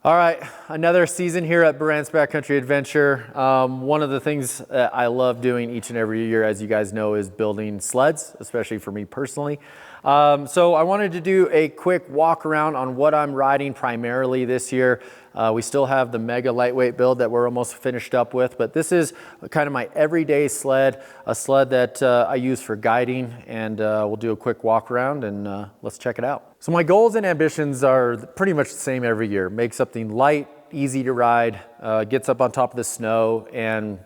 All right, another season here at Burandt's Backcountry Adventure. One of the things that I love doing each and every year, as you guys know, is building sleds, especially for me personally. So I wanted to do a quick walk around on what I'm riding primarily this year. We still have the mega lightweight build that we're almost finished up with, but this is kind of my everyday sled, a sled that I use for guiding, and we'll do a quick walk around and let's check it out. So my goals and ambitions are pretty much the same every year. Make something light, easy to ride, gets up on top of the snow, and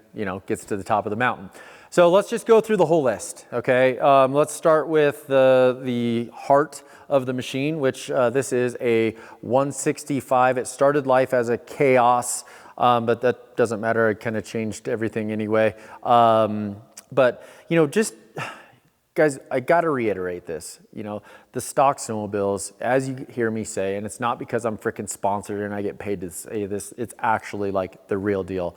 gets to the top of the mountain. So let's just go through the whole list, okay? Let's start with the heart of the machine, which this is a 165. It started life as a Chaos, but that doesn't matter. It kind of changed everything anyway. But just guys, I got to reiterate this. The stock snowmobiles, as you hear me say, and it's not because I'm freaking sponsored and I get paid to say this, it's actually like the real deal.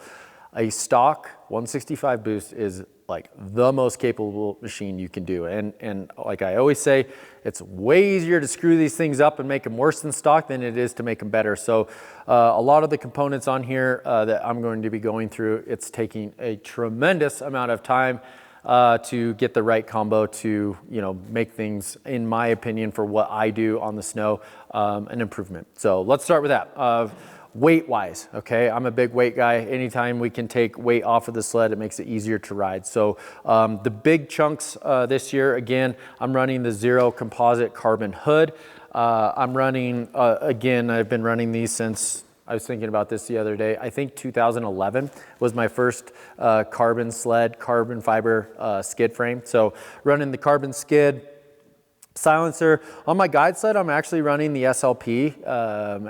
A stock 165 boost is like the most capable machine you can do. And like I always say, it's way easier to screw these things up and make them worse than stock than it is to make them better. So a lot of the components on here that I'm going to be going through, it's taking a tremendous amount of time to get the right combo to make things, in my opinion, for what I do on the snow, an improvement. So let's start with that. Weight wise, okay, I'm a big weight guy. Anytime we can take weight off of the sled, it makes it easier to ride. So the big chunks this year, again, I'm running the Zero composite carbon hood. I'm running, again, I've been running these since, I was thinking about this the other day, I think 2011 was my first carbon sled, carbon fiber skid frame. So running the carbon skid, silencer. On my guide sled, I'm actually running the SLP,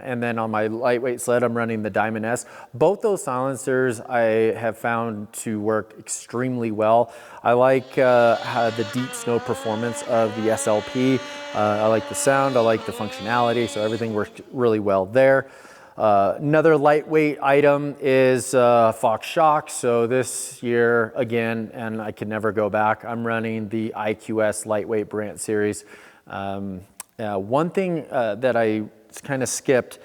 and then on my lightweight sled, I'm running the Diamond S. Both those silencers I have found to work extremely well. I like the deep snow performance of the SLP. I like the sound, I like the functionality, so everything works really well there. Another lightweight item is Fox Shock. So this year, again, and I can never go back, I'm running the IQS lightweight Burandt series. One thing that I kind of skipped,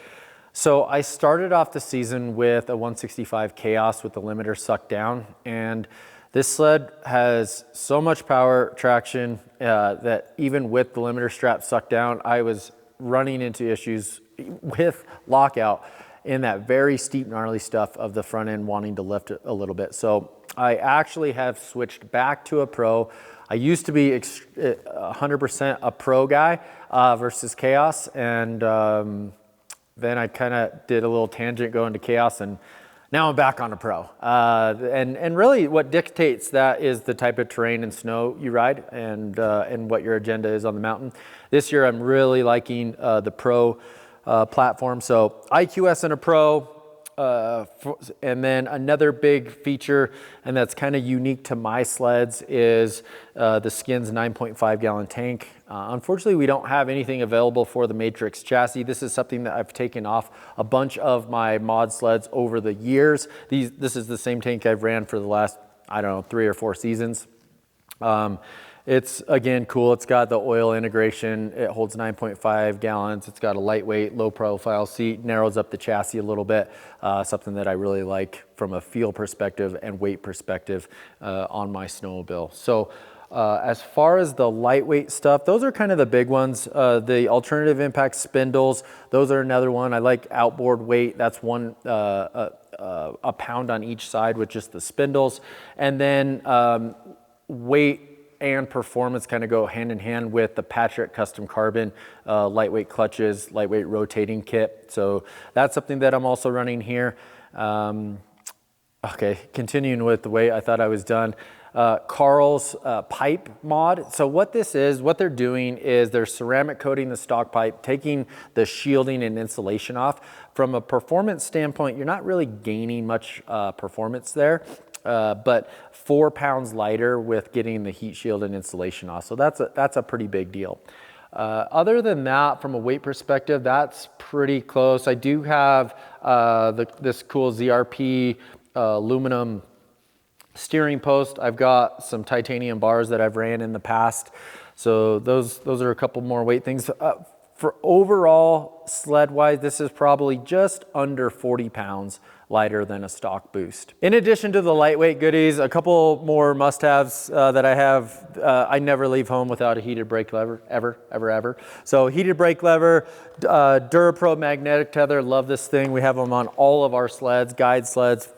so I started off the season with a 165 Chaos with the limiter sucked down, and this sled has so much power traction that even with the limiter strap sucked down, I was running into issues with lockout in that very steep, gnarly stuff of the front end wanting to lift it a little bit. So I actually have switched back to a Pro. I used to be 100% a Pro guy versus Chaos, and then I kind of did a little tangent going to Chaos, and now I'm back on a Pro. And really what dictates that is the type of terrain and snow you ride and what your agenda is on the mountain. This year I'm really liking the Pro platform. So IQS and a Pro, and then another big feature, and that's kind of unique to my sleds, is the Skins 9.5 gallon tank. Unfortunately, we don't have anything available for the Matrix chassis. This is something that I've taken off a bunch of my mod sleds over the years. This is the same tank I've ran for the last, I don't know, 3 or 4 seasons. It's, again, cool. It's got the oil integration. It holds 9.5 gallons. It's got a lightweight, low profile seat, narrows up the chassis a little bit. Something that I really like from a feel perspective and weight perspective on my snowmobile. So as far as the lightweight stuff, those are kind of the big ones. The alternative impact spindles, those are another one. I like outboard weight. That's one, a pound on each side with just the spindles. And then weight and performance kind of go hand in hand with the Patrick Custom Carbon lightweight clutches, lightweight rotating kit. So that's something that I'm also running here. Okay, continuing with the way I thought I was done. Carl's pipe mod. So what this is, what they're doing is they're ceramic coating the stock pipe, taking the shielding and insulation off. From a performance standpoint, you're not really gaining much performance there. But 4 pounds lighter with getting the heat shield and insulation off. So that's a pretty big deal. Other than that, from a weight perspective, that's pretty close. I do have this cool ZRP aluminum steering post. I've got some titanium bars that I've ran in the past. So those are a couple more weight things. For overall sled wise, this is probably just under 40 pounds lighter than a stock Boost. In addition to the lightweight goodies, a couple more must-haves that I have. I never leave home without a heated brake lever, ever. So heated brake lever, DuraPro magnetic tether, love this thing. We have them on all of our sleds, guide sleds,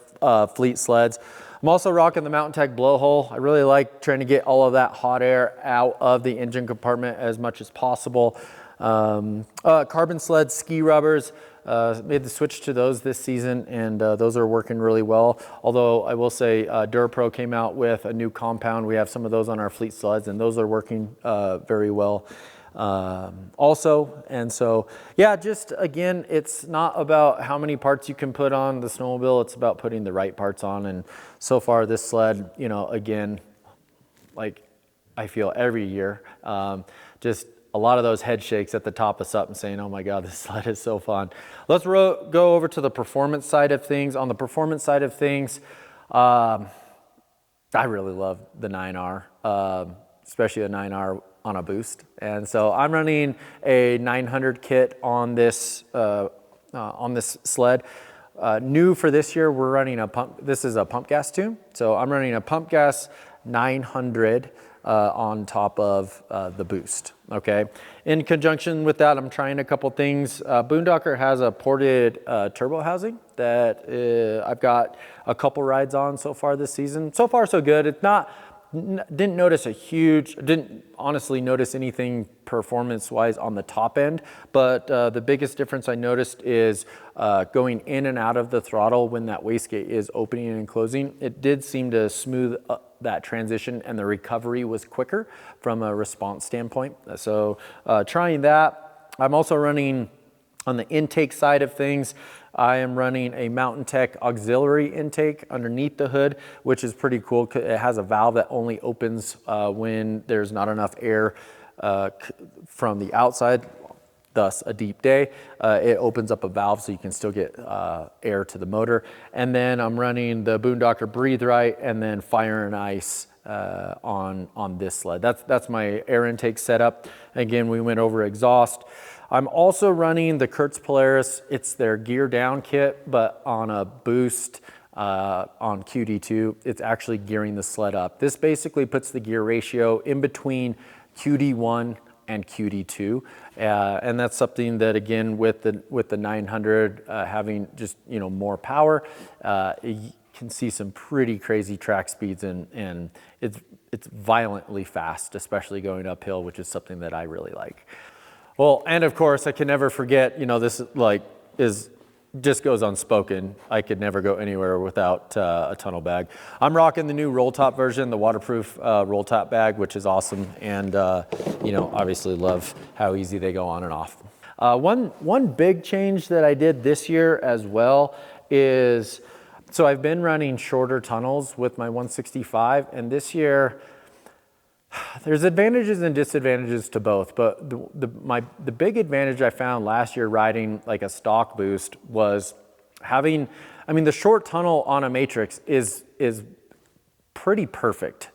fleet sleds. I'm also rocking the Mountain Tech blowhole. I really like trying to get all of that hot air out of the engine compartment as much as possible. Carbon sled ski rubbers, made the switch to those this season, and those are working really well. Although I will say DuraPro came out with a new compound. We have some of those on our fleet sleds, and those are working very well also. And so, yeah, just again, it's not about how many parts you can put on the snowmobile. It's about putting the right parts on. And so far this sled, you know, again, like I feel every year, just a lot of those head shakes at the top of something saying, oh my God, this sled is so fun. Let's go over to the performance side of things. On the performance side of things, I really love the 9R, especially a 9R on a Boost. And so I'm running a 900 kit on this sled. New for this year, we're running a pump. This is a pump gas tune. So I'm running a pump gas 900 on top of the Boost, okay? In conjunction with that, I'm trying a couple things. Boondocker has a ported turbo housing that I've got a couple rides on so far this season. So far, so good. It's not, didn't honestly notice anything performance-wise on the top end, but the biggest difference I noticed is going in and out of the throttle when that wastegate is opening and closing. It did seem to smooth that transition, and the recovery was quicker from a response standpoint. So trying that. I'm also running on the intake side of things. I am running a Mountain Tech auxiliary intake underneath the hood, which is pretty cool. It has a valve that only opens when there's not enough air from the outside, thus a deep day. It opens up a valve so you can still get air to the motor. And then I'm running the Boondocker Breathe Right and then Fire and Ice on this sled. That's my air intake setup. Again, we went over exhaust. I'm also running the Kurtz Polaris. It's their gear down kit, but on a Boost on QD2, it's actually gearing the sled up. This basically puts the gear ratio in between QD1 and QD2, and that's something that, again, with the 900 having just, you know, more power, you can see some pretty crazy track speeds, and it's violently fast, especially going uphill, which is something that I really like. Well, and of course, I can never forget, you know, this just goes unspoken. I could never go anywhere without a tunnel bag. I'm rocking the new roll top version, the waterproof roll top bag, which is awesome. And, you know, obviously love how easy they go on and off. One big change that I did this year as well is, so I've been running shorter tunnels with my 165, and this year, there's advantages and disadvantages to both, but the big advantage I found last year riding like a stock Boost was having, I mean, the short tunnel on a Matrix is pretty perfect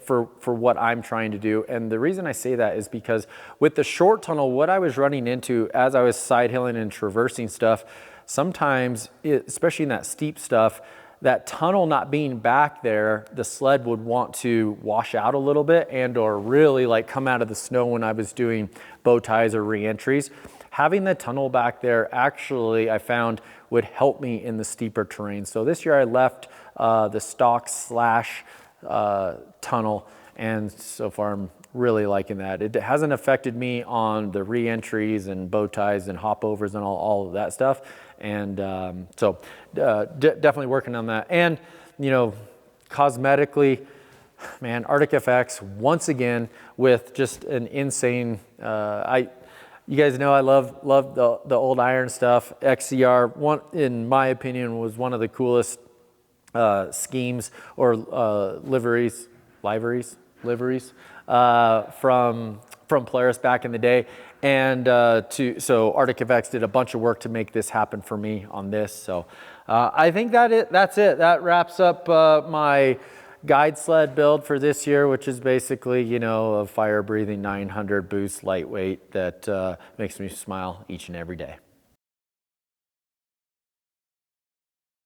for what I'm trying to do. And the reason I say that is because with the short tunnel, what I was running into as I was side hilling and traversing stuff, sometimes, especially in that steep stuff, that tunnel not being back there, the sled would want to wash out a little bit and or really like come out of the snow when I was doing bow ties or re-entries. Having the tunnel back there actually, I found, would help me in the steeper terrain. So this year I left the stock / tunnel, and so far I'm really liking that. It hasn't affected me on the re-entries and bow ties and hopovers and all of that stuff. And so definitely working on that. And, you know, cosmetically, man, Arctic FX, once again, with just an insane, you guys know I love the old iron stuff. XCR, in my opinion, was one of the coolest schemes or liveries from Polaris back in the day. And so Arctic FX did a bunch of work to make this happen for me on this. So I think that's it. That wraps up my guide sled build for this year, which is basically, you know, a fire breathing 900 boost lightweight that makes me smile each and every day.